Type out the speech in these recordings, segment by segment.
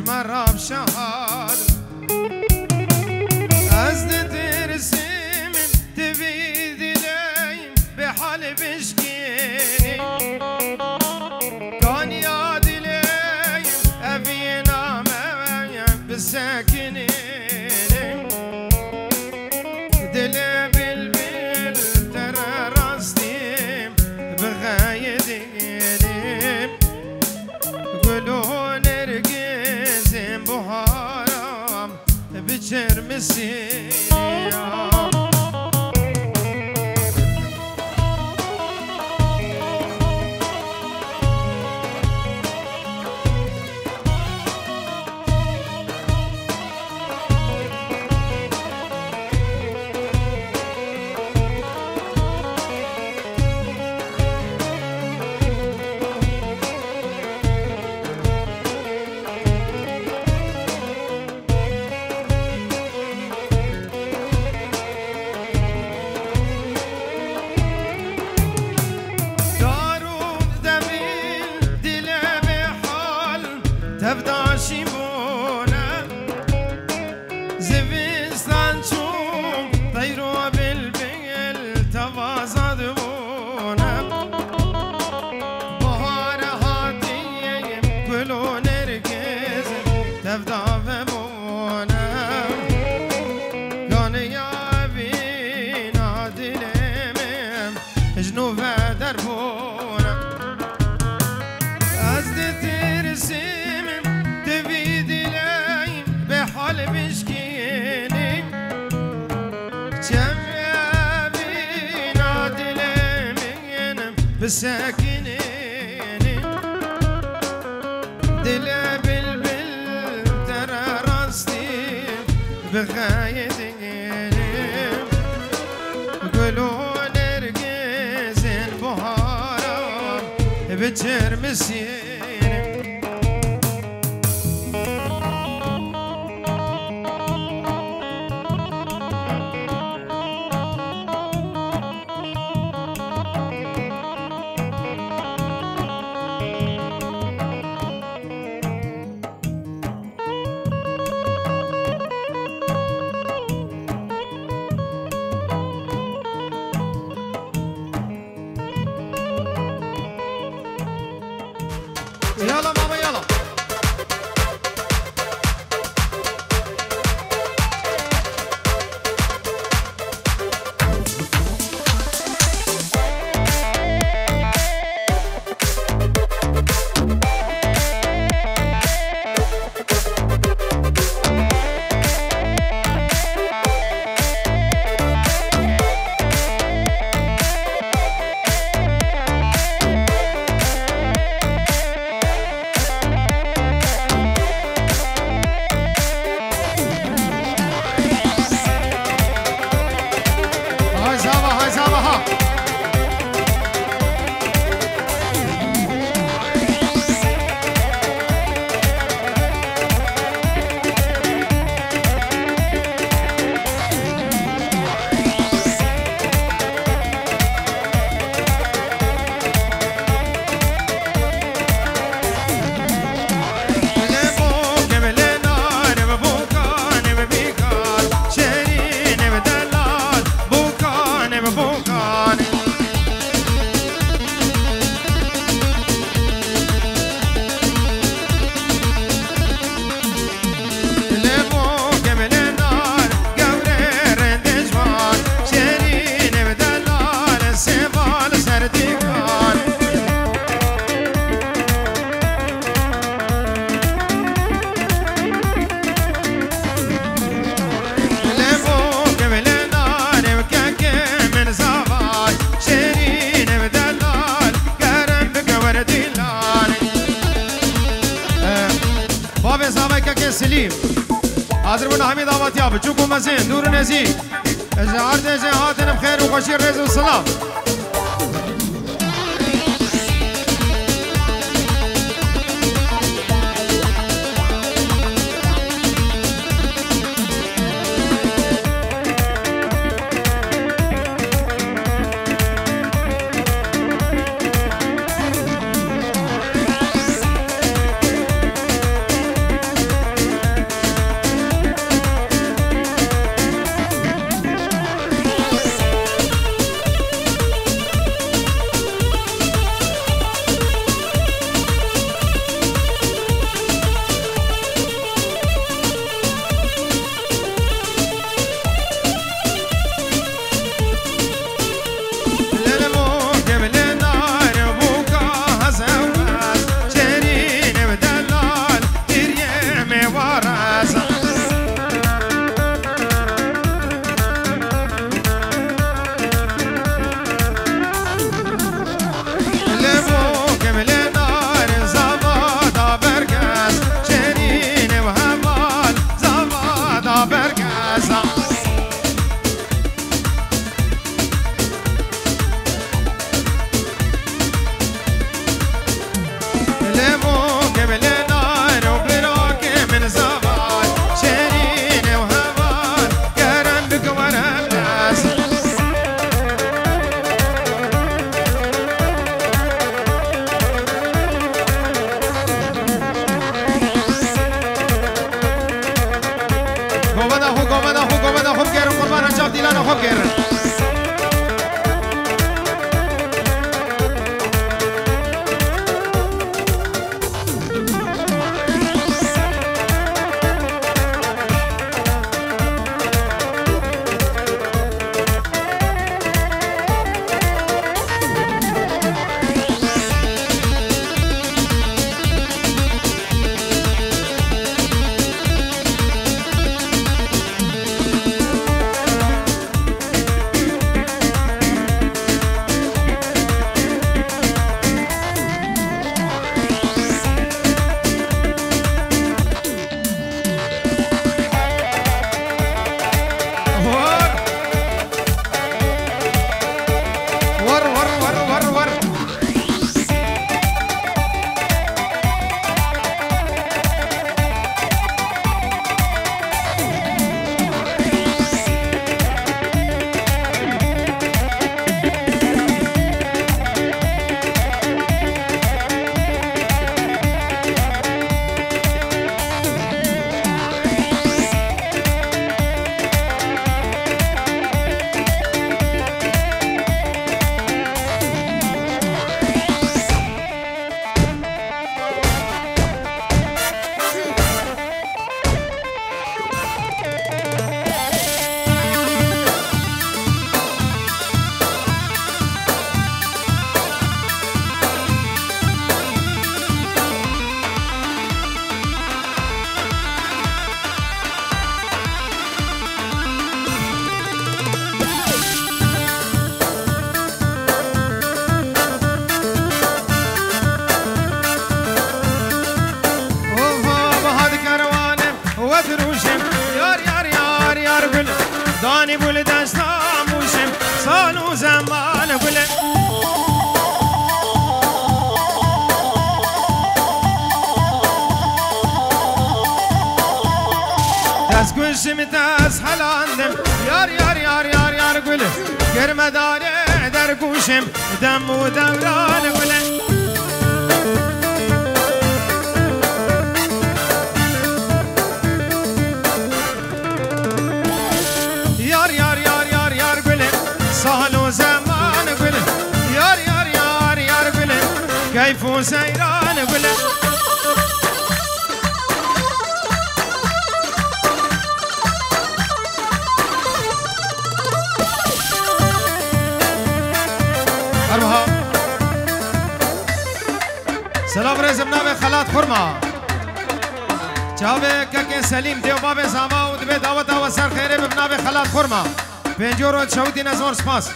مراب شهاد أزد ترسم تبيد لي بحال بشكيني كان ياد لي أبينا ما بالساكنين دلي بالبل ترى راستي بغايديني قولوا نرقز بهارم بجرم سيريا تبدا شيمونا زفستان شوم طيروا بالبيل تفازد بونا بهار هاتي كلو نركز تبدا بمونا كان يا بينا دلمم جنوب دربونا أزد ترسي حال بشكيني كم يا بينا دلمين بساكنيني دل بالبل ترى راستي بغايديني قولوا نرقزين بهارم بجرمسيني که سلیم حاضر بنا حمید آبادیا بچوکو مزین دور نزیک اجعار دیجه هاتن بخیر و خوشی رز و سلام داني بول دستام وشم صالو زمان بله دست گوشم دست حلاندم یار یار یار یار یار گله گرم داره در گوشم دم و دوران بله سال و زمان گله یار یار یار یار گله کیف و سیران گله اربها سلام رزم نام خلات خورما چاوه که سلیم دیو باب زاما و دبی دعوت و سر خیره ببنام خلات خورما پنجور شهودی نزار سپاس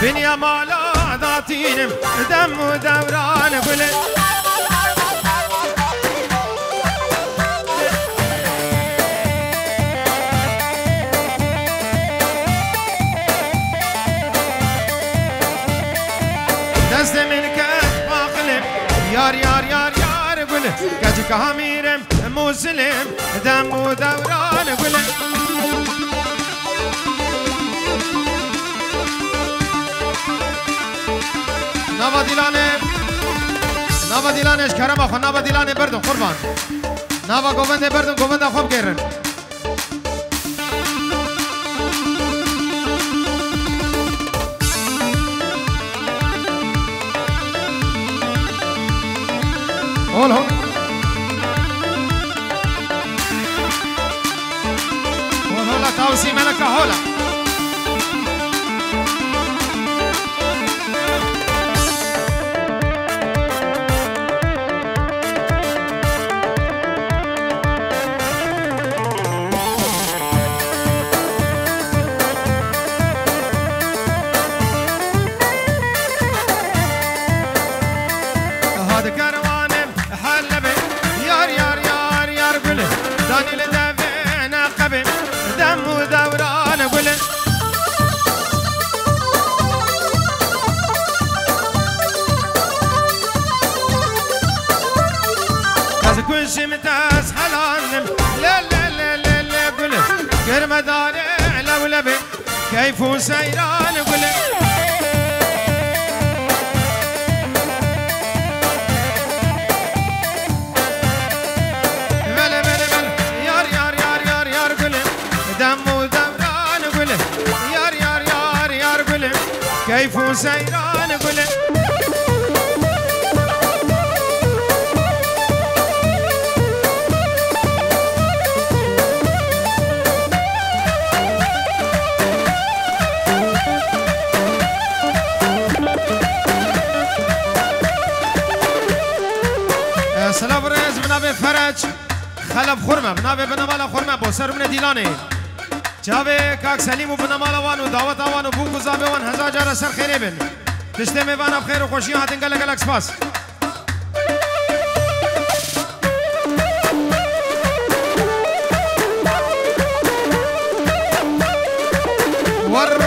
دنیا مالا داتینم دم و دوران گله دست ملکت باقلم یار یار یار یار گله کجی که همیرم موسلم دم و دوران گله نوا دیلانش کرم آخو نوا دیلانه بردم قربان نوا گوونده بردم گوونده خوب گیرن اول هم هولا تاوسی ملکه هولا شمتاس حلانم لا لا لا لا لا قل قرم داري لو لبي كيف سيران قل بل بل بل يار يار يار يار يار قل دم ودوران قل يار يار يار يار قل كيف سيران قل سلام رز بنابه فرج خلف خورمه بنابه بنامالا خورمه با سر من دیلانه جاوه کاک سلیم و بنامالا وانو دعوت وانو بو گزابه وان هزار جار سر خیره بن تشته میوان اب خیر و خوشی هاتن گله گله سپاس ورا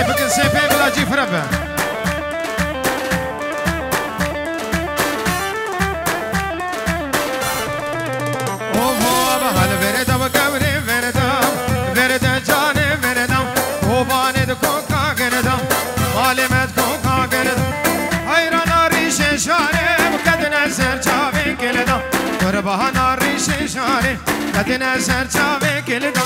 بكن سيفي بلا جيف ربه اوه هذا فردا وكبري فردا فردا جاني فردا وباني دكوكا كندا مالمت كوكا كندا حيران ريش شاري وكدنا سر جاوي كندا قربان ريش شاري كدنا سر جاوي كندا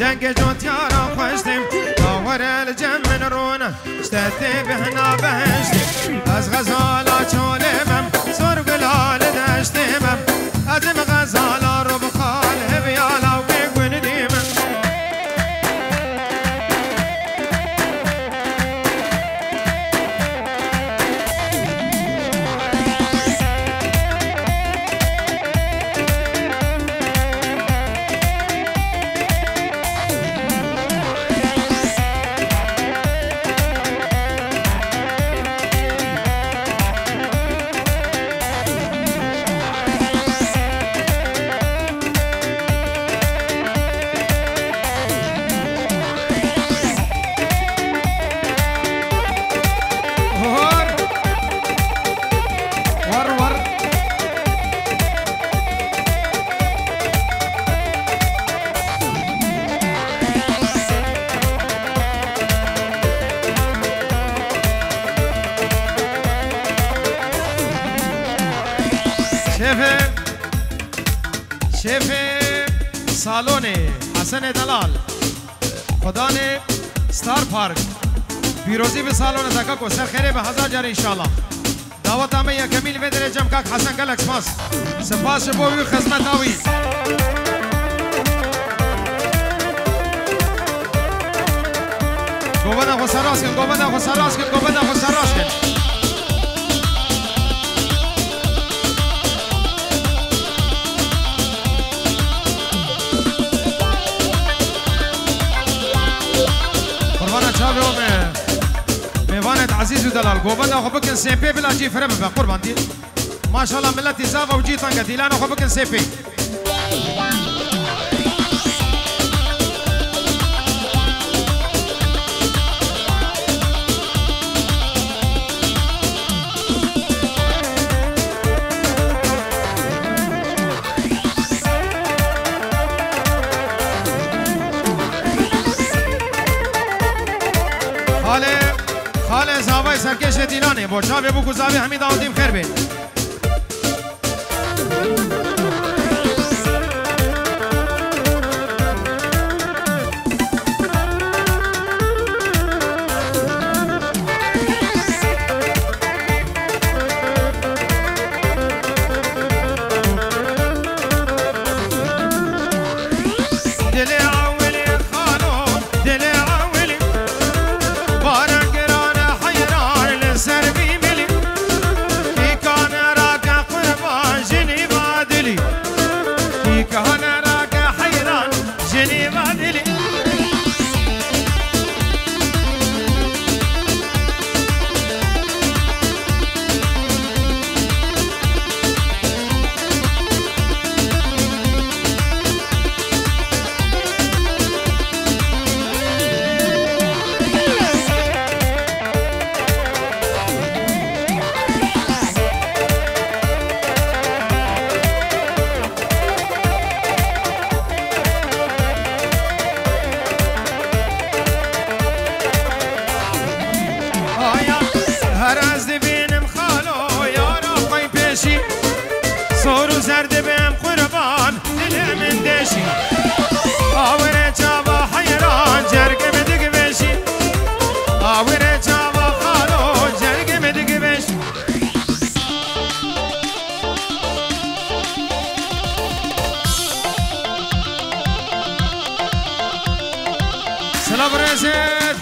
دنگ جوت یارا خوشتیم باور الجم من رونه اشتدی بهنا بهشتیم از غزالا چولمم زور گلال دشتیمم ازم غزالا رو بخال هبیالا و بگون دیمم شیف سالون حسن دلال خدان ستار پارک پیروزی به سالون زکا کو سر خیره به هزار جار انشاءالله دعوت همه یا کمیل و درجم کاک حسن گلک سپاس بوی خدمت آوی گوبنده خو سراس کن گوبنده خو سراس کن گوبنده خو سراس کن میوانت عزیز و دلال گوبنده خو بکن سیپی بلا جی فرم به قربان دی ماشاءالله ملت زاغ و جی تنگ دیلان خو بکن سیپی خاله زاوای سرکش دیلانه بوچا به بو گزاوی همین داودیم خیر بین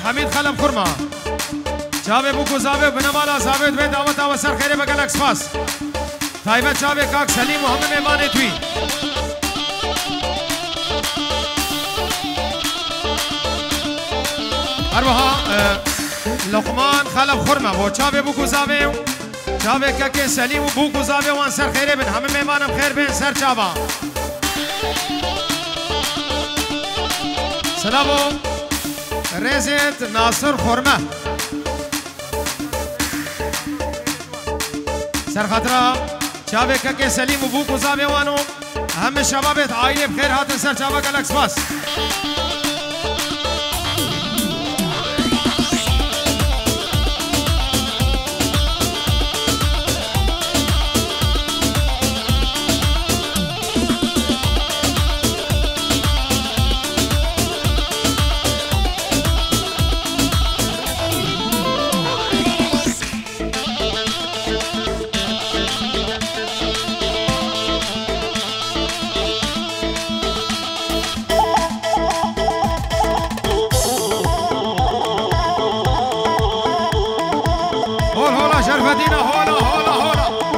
حمید خلم خورما چاوه بو گزاوه بنمالا زاوه دوی دعوت آوه سر خیره بگل اکسپاس تایبت چاوه کاک سلیم و همه میمانه توی اروها لقمان خلم خورما بو چاوه بو گزاوه چاوه کاک سلیم و بو گزاوه وان سر خیره بن همه میمانم خیر بین سر چاوه سلامو رزت ناصر خورمه سر خاطره چاوه که سلیم و بو گزاوه وانو همه شبابت عائله بخیر هاتن سر چاوه گلکس باس سرفدينا هولا هولا هولا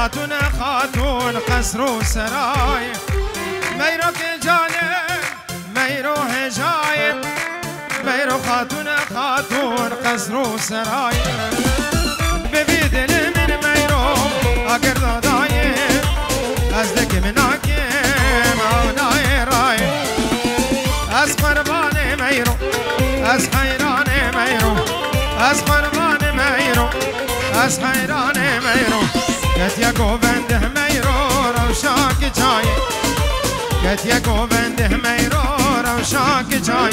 خاتون خاتون قصر و سرای میرو که جانه میرو هجای میرو خاتون خاتون قصر و سرای ببی دل من میرو اگر دادای از دک مناکم آنای رای از قربان میرو از حیران میرو از قربان میرو از حیران میرو کتیا گوبنده میرو روشاک چای کتیا گوبنده میرو روشاک چای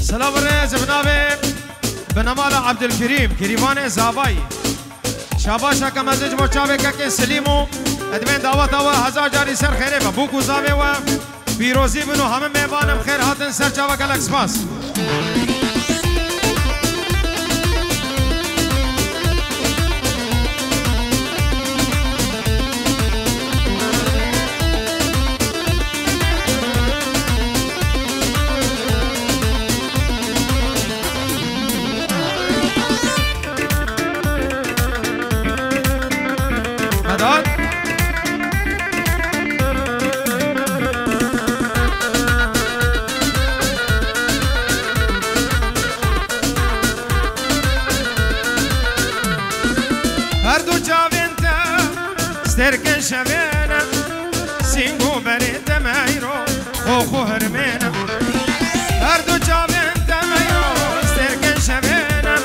سلام الرئيس بنابه بنمال عبد الكريم كريمان زاباي شاباشا كمزج مچاوه که سلیمو ادمین دعوت و هزار جاری سر خیره و بوکو زاوه و پیروزی بنو همه میوانم خیر هاتن سر چاوه کلک سپاس ستركن شبينا سينغو بريد مايرو خوخو هرمينا هردو جابين تمايرو ستركن شبينا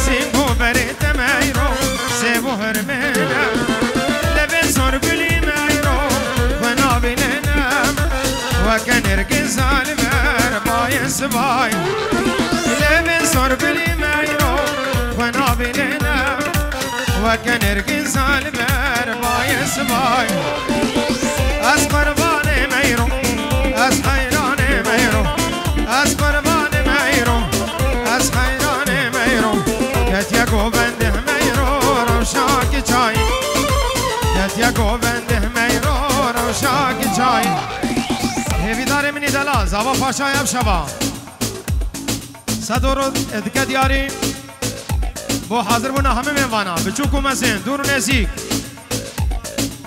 سينغو بريد مايرو سيبو هرمينا لبن صور بلي مايرو ونابي لنام وكان ارقز البر باي سباي لبن صور بلي مايرو ونابي لنام وكان ارقز البر باي سباي از قربان ميرو از حيران ميرو از قربان ميرو از حيران ميرو كتيا گوبنده ميرو روشاك چاي كتيا گوبنده ميرو روشاك چاي هيفي دار مني دلا زاوا پاشا يب شبا صدور ادکه دیاری با حاضر بونا همه میوانا بچوکو مزین دور و نزیک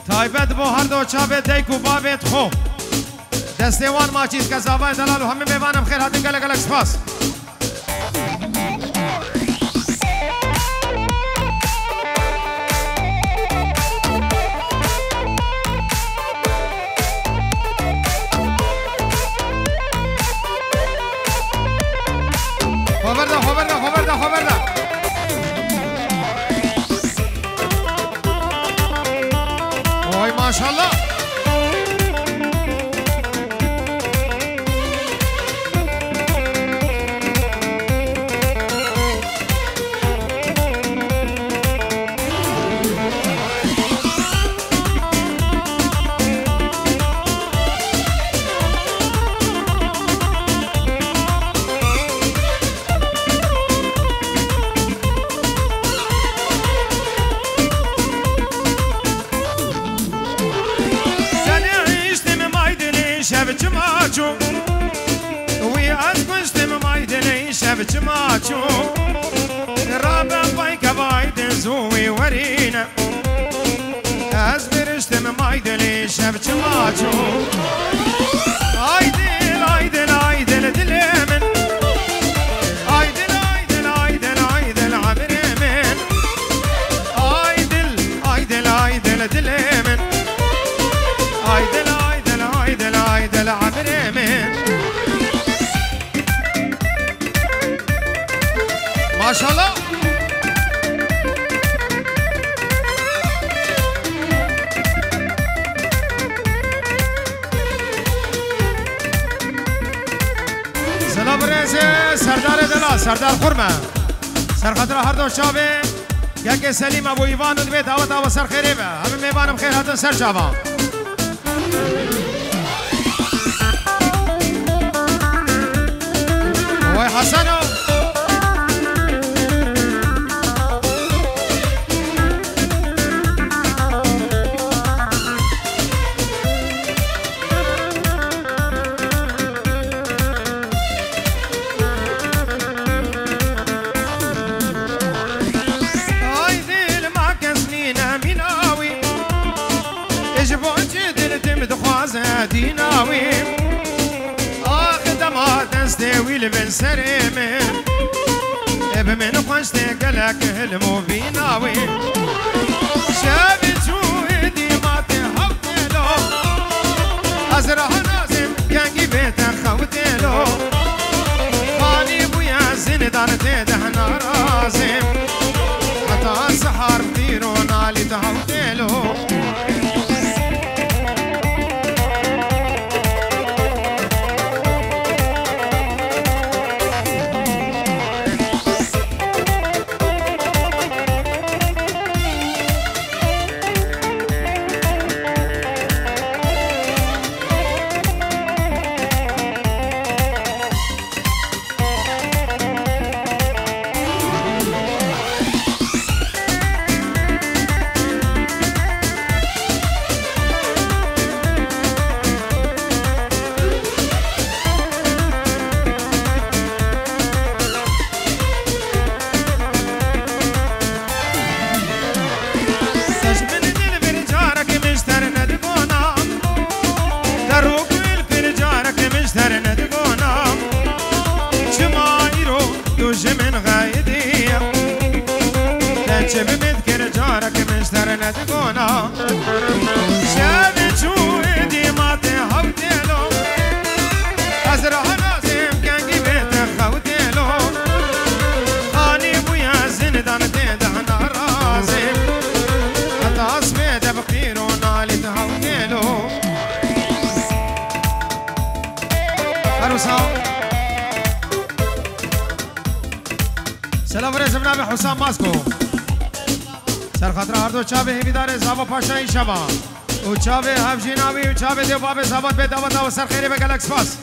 تایبت با هر دو چابت دیکو بابت خو دستیوان ما چیز که زاوای دلالو همه میوانم خیر هاتن گلک گلک سپاس خوبرده وای ماشاءالله شبت ما تشوف رابع بايك بايد زوي ورينا أزبرشت من مايدلي شبت ما تشوف عيدل عيدل عيدل دلمن عيدل عيدل عيدل عيدل عبرمن عيدل عيدل عيدل دلمن عيدل عيدل عيدل عيدل عبرمن ما شاء الله سلام برنس سردار دلا سردار خورما سر خاطر هر دو شابه یک سلیم ابو ایوان و دبی دعوت و سر خیره به همه میبانم خیر هاتن سر جوان وای حسنو ديناوي دما تستوي لبن سريمي بمن خوشت قلك هلمو بيناوي شابت شوهدي ما تهوتلو أزرع نازم كان بيت خوتلو خاني بويا زندان تدهنا رازم حتى سحر ديرون علي تهوتلو سلام ورز جناب حسام ماسکو سر خاطر هر دو چابه هیویدار زابا پاشای شبا و چابه هفجیناوی و چابه دیو باب زابات به دعوت و سر خیره به گلکس پاس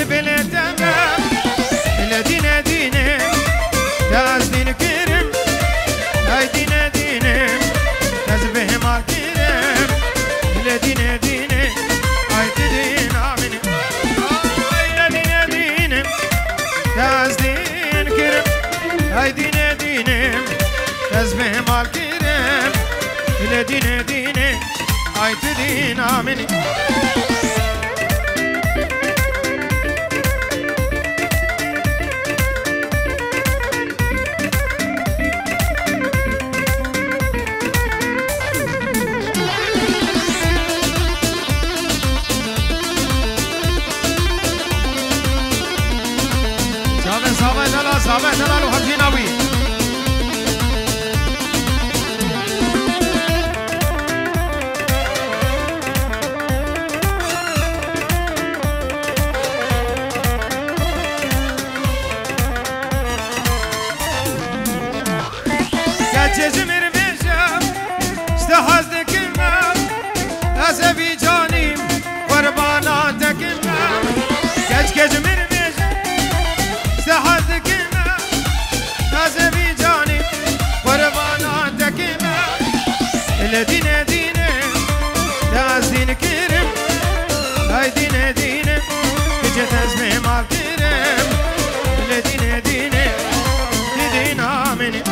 البلد تمام الدين دينه تاز دين كرم هاي دين دينه تاز به ما كرم الدين دينه هاي دين آمنه الدين دينه تاز دين كرم هاي دين دينه تاز به ما كرم الدين دينه هاي دين آمنه صابه دلال وحجيناوي كجمر بيشم استحزنك ما أسبي جانيم قرباناتك ما كجمر بيشم استحزنك أسبي جانيم قرباناتك ما الدين دينه داز دين كرم هاي دين دينه كجت أزمه ما كرم الدين دينه دين آمنه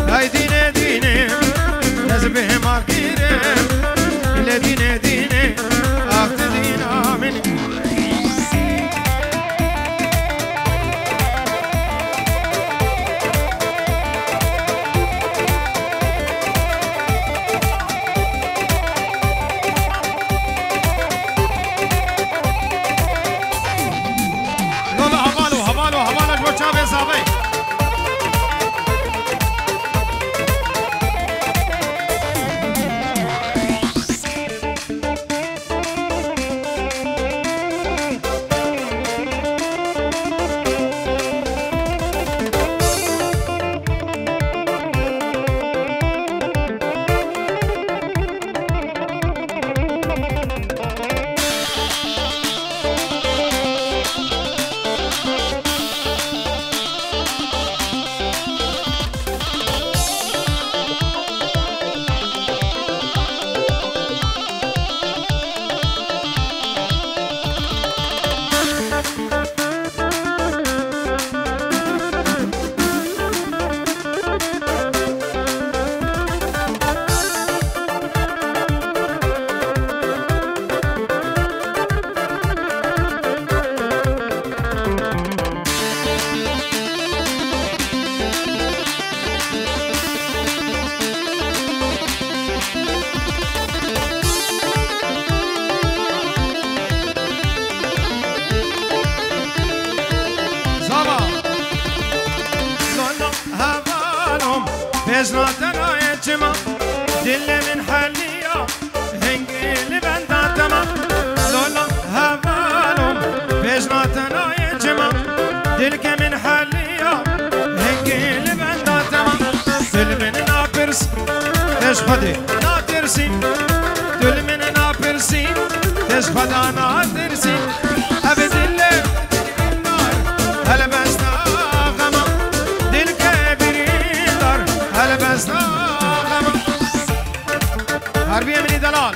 هاي دين دينه نزبه ما كيرم الدين دينه أخت دين آمن لولا هبالو جو چاوه صاحبه بزناتنا يجمع دل من حليا هنجيل بنداتما لولا هبالهم بزناتنا يجمع دلك من حليا هنجيل بنداتما دل من نابرس تشخدي ناترسي دل من نابرسي تشخدا ناترسي أبد الليل النار هلا بسنا غما دل كبيرين دار هلا بسنا غما حربي مني دلال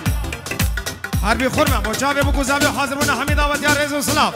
حربي خرمة مجابي بكو زابي حاضرون حميد آباد يا رئيس وسلام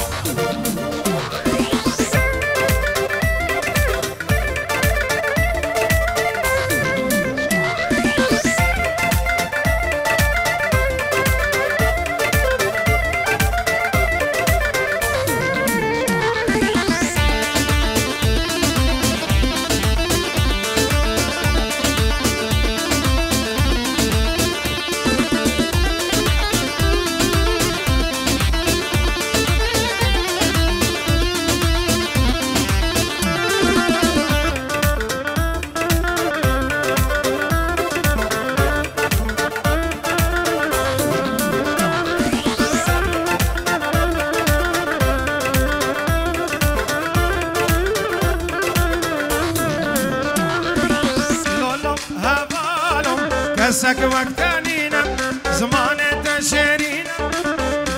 كسك وقتانينا زمانة شيرينا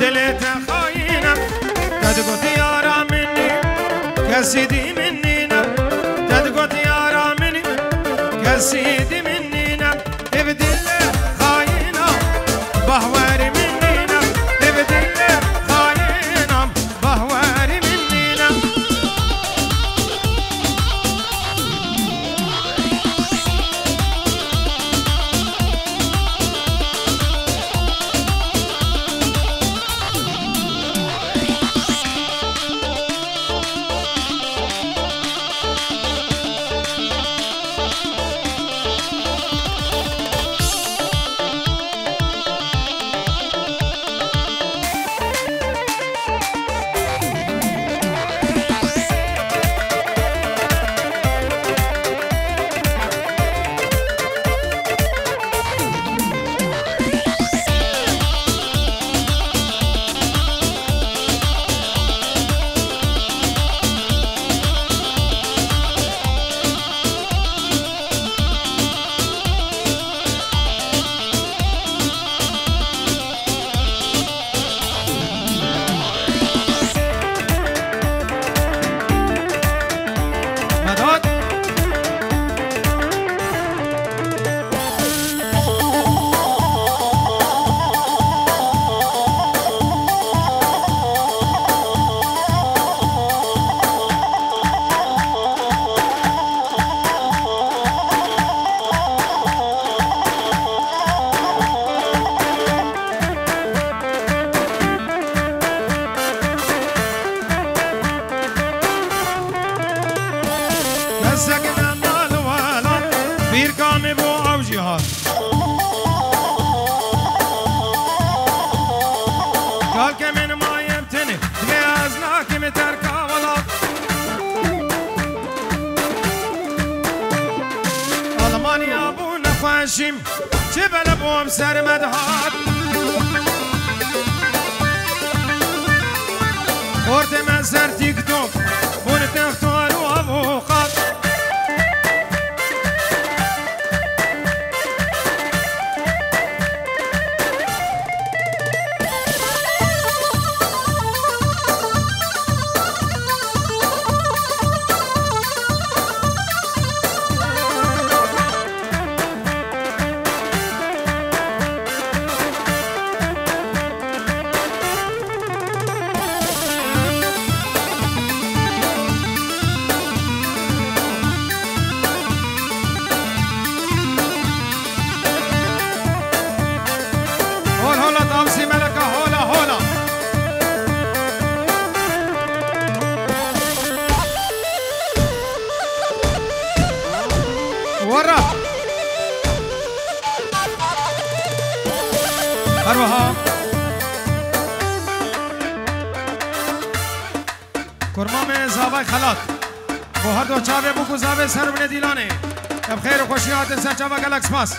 دلت خاينا تدقوت يارا مني كسيدي منينا تدقوت يارا مني كسيدي منينا ابدل خاينا بهواري منينا ابدل خاينا بهواري منينا سكنا مال والا بير كامي بو او جهاد قال كمن ما يمتني تغيزناك متركا ولا المانيا ابو نفاشم جبل ابو مسر مدهات ورد منزر تيك توك بون تختار وابو قط ورا أروها کرما میں زاوای خلات وہ ہر دو چاوے بو کو زاوے سر بنے دیلانے اب خیر و خوشیات سر چاوا گلکس پاس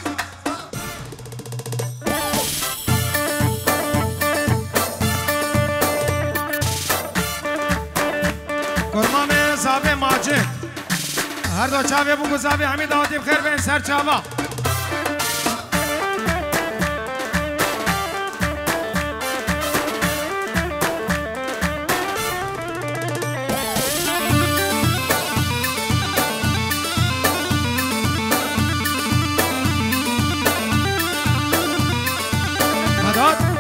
کرما میں زاوے ماجد هر دو چاوی بو گذابی همی داوتی بخیر بین سر چاوا مداد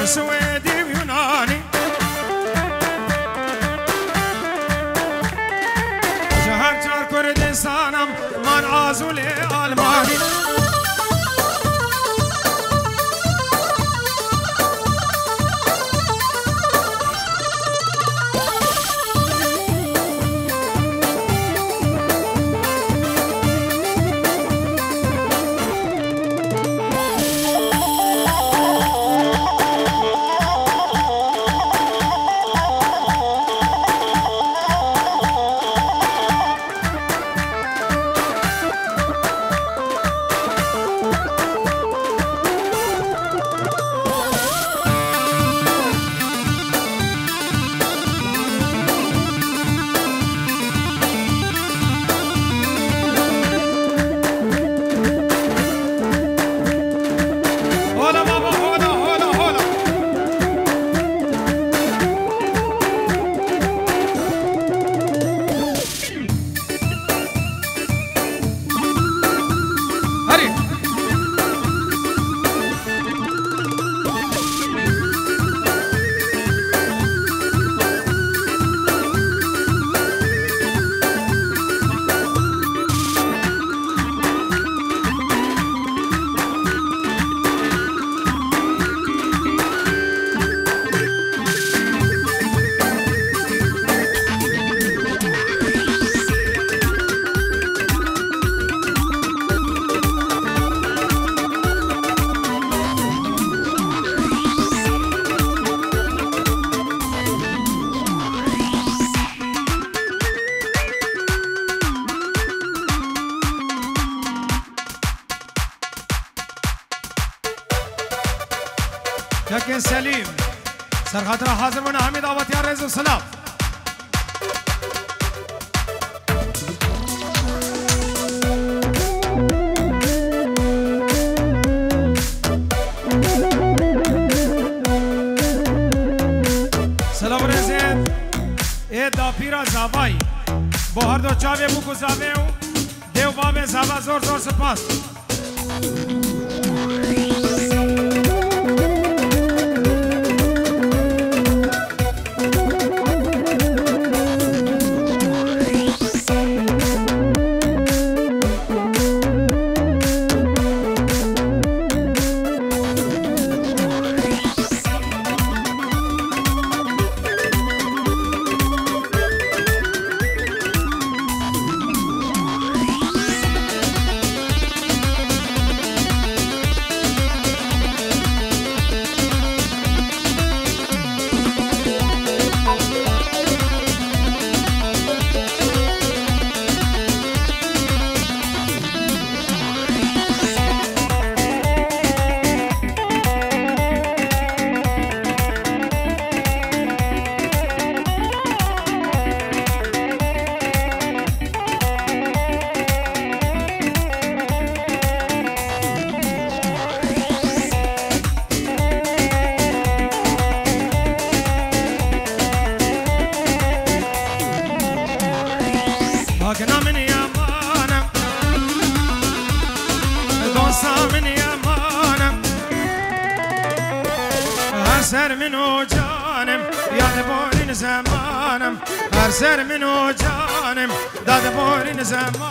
سويدي ويوناني شهر جار كردستانم من عازولي ألماني لكن سليم سر خاطر حاضر من حميد آباد يا رئيس السلام سلام رزید ای دا پیرا زابایی با هر دو چاوی بو گذابه و دیو باب زابا زور زور سپاس سر منو جانم یاد بارین زمانم هر سر منو جانم داد بارین زمانم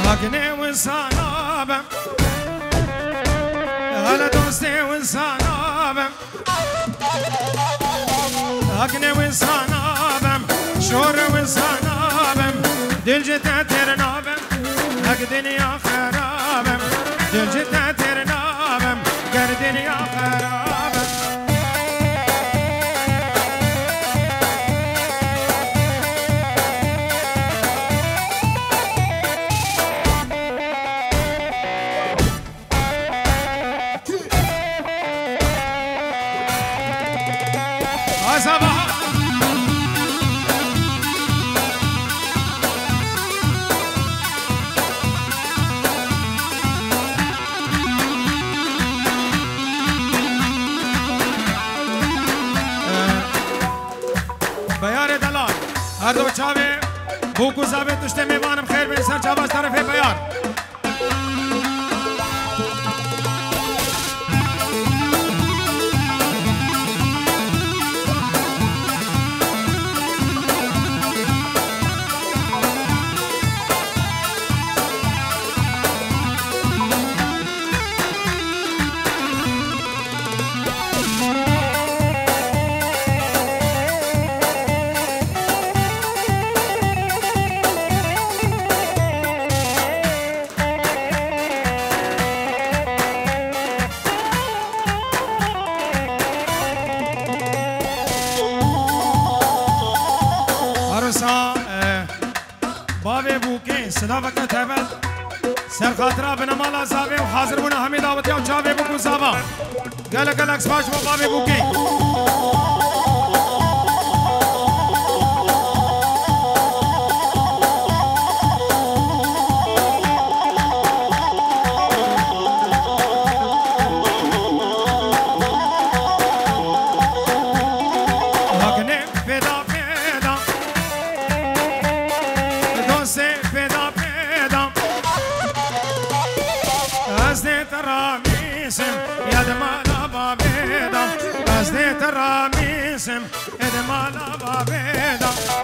هاكني وإنسان آبم غلا دوستي وإنسان آبم هاكني وإنسان آبم شور وإنسان آبم دل جتا ترنابم هاك دنيا خرابم دل جتا ترنابم قر دنيا خرابم بیار دلال هر دو چاوه بوکو زابه تشته میوانم خیر بین سر چاواز طرف بیار بابي بوكي صدا وقت تبل سر خاطرة بنمالا زابي وحاضر بنا حميد آباديا وجابي بوكو زابا قالك الأكس باش بابي بوكي Feda اسم ادمانا بابیدا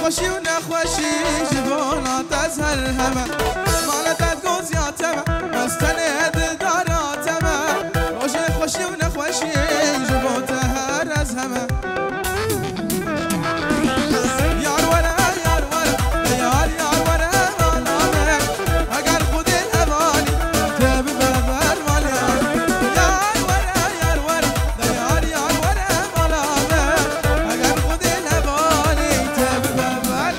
خوشی و نخوشی جوانات از هر همه مالتت گوزیاتمه مستنه دلداراتمه روش خوشی و نخوشی جوانات هر از همه یار وره یار وره یار یار وره مالامه اگر خود الهوانی تبی ببر مالامه یار وره یار یار وره مالامه اگر خود الهوانی تبی ببر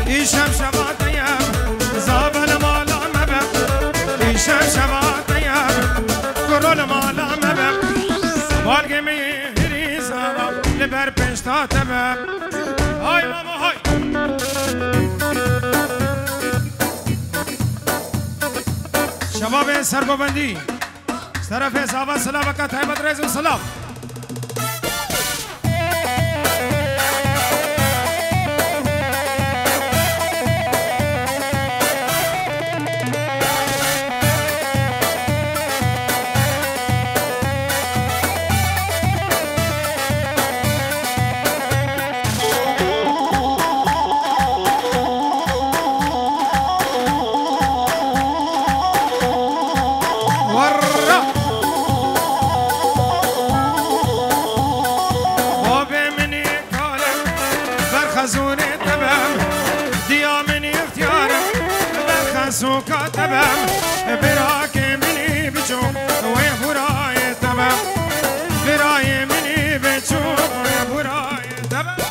ایشم شبات یم زابل مالا مبم ایشم شبات یم کرول مالا مبم بالگی میری زابم لبر پشتا تبم های ماما های شباب سرگوبندی طرف صحابه سلام وکا تایبت رئیس و سلام سوكا تمام براك مني بجوك ويا تمام براي مني بجوك ويا تمام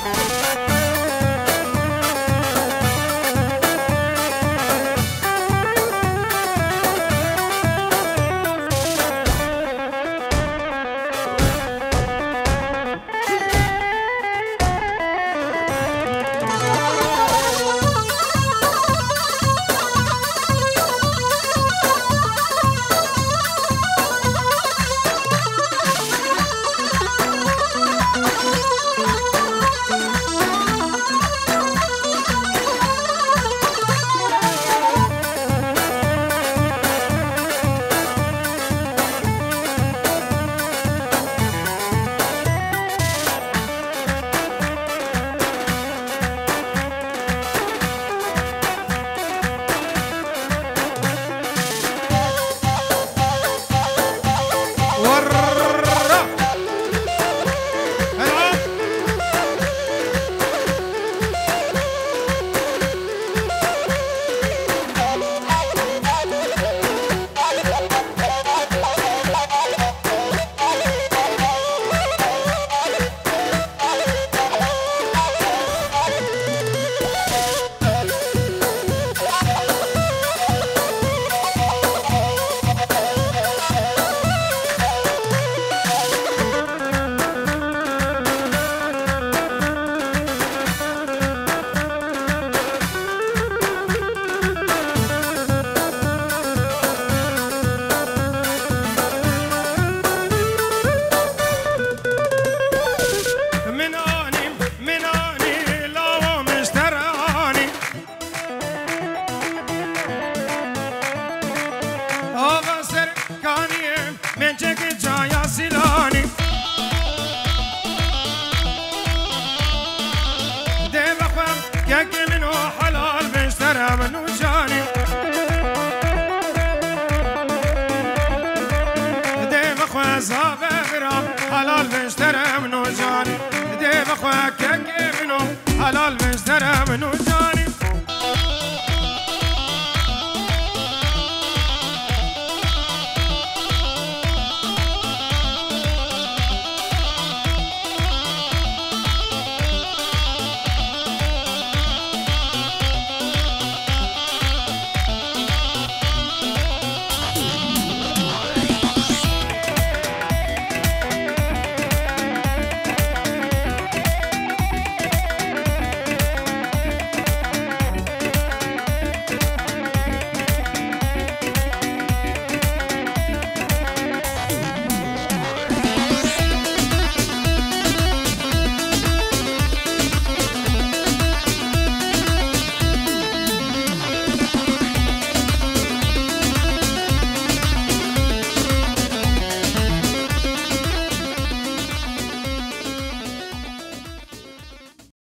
حلال بشترم نو جاني دي بخواك منو حلال بشترم نو جاني